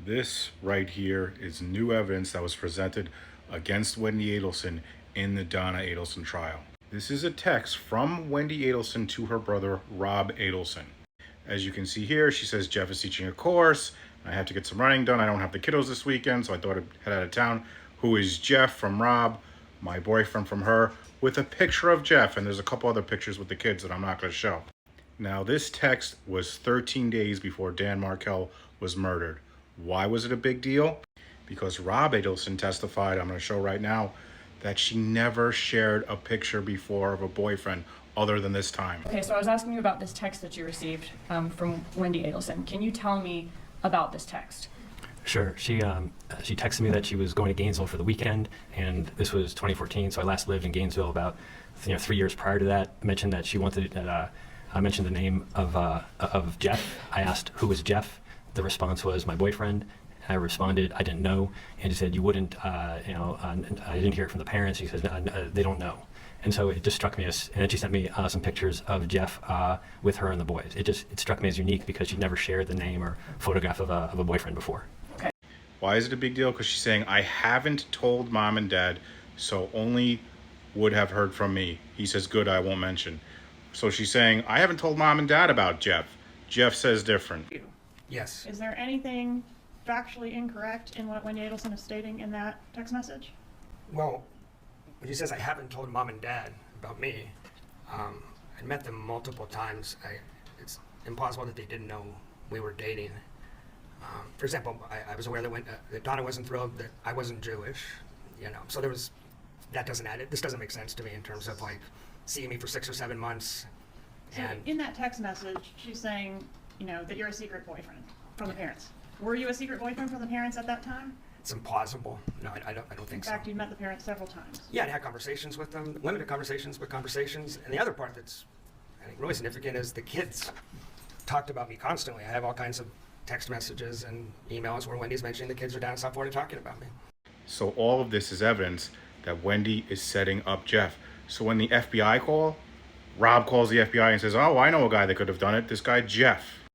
This right here is new evidence that was presented against Wendy Adelson in the Donna Adelson trial. This is a text from Wendy Adelson to her brother, Rob Adelson. As you can see here, she says, Jeff is teaching a course. I have to get some running done. I don't have the kiddos this weekend, so I thought I'd head out of town. Who is Jeff from Rob, my boyfriend from her, with a picture of Jeff. And there's a couple other pictures with the kids that I'm not going to show. Now, this text was 13 days before Dan Markel was murdered. Why was it a big deal? Because Rob Adelson testified, I'm going to show right now, that she never shared a picture before of a boyfriend other than this time. Okay, so I was asking you about this text that you received from Wendy Adelson. Can you tell me about this text? Sure. She texted me that she was going to Gainesville for the weekend, and this was 2014. So I last lived in Gainesville about 3 years prior to that. I mentioned that she wanted I mentioned the name of Jeff. I asked who was Jeff. The response was my boyfriend. I responded, I didn't know, and she said, you wouldn't, I didn't hear it from the parents. She says, they don't know. And so it just struck me as, and then she sent me some pictures of Jeff with her and the boys. It struck me as unique because she'd never shared the name or photograph of a boyfriend before. Okay. Why is it a big deal? Because she's saying, I haven't told mom and dad, so only would have heard from me. He says, good, I won't mention. So she's saying, I haven't told mom and dad about Jeff. Jeff says different. Yes. Is there anything factually incorrect in what Wendy Adelson is stating in that text message? Well, when she says I haven't told mom and dad about me, I met them multiple times. It's impossible that they didn't know we were dating. For example, I was aware that Donna wasn't thrilled that I wasn't Jewish, so that doesn't add it. This doesn't make sense to me in terms of seeing me for 6 or 7 months. So in that text message, she's saying, that you're a secret boyfriend from the parents. Were you a secret boyfriend from the parents at that time? It's implausible. No, I don't think so. In fact, you met the parents several times. Yeah, I had conversations with them, limited conversations, but conversations. And the other part that's, I think, really significant is the kids talked about me constantly. I have all kinds of text messages and emails where Wendy's mentioning the kids are down in South Florida talking about me. So all of this is evidence that Wendy is setting up Jeff. So when the FBI call, Rob calls the FBI and says, oh, I know a guy that could have done it. This guy, Jeff.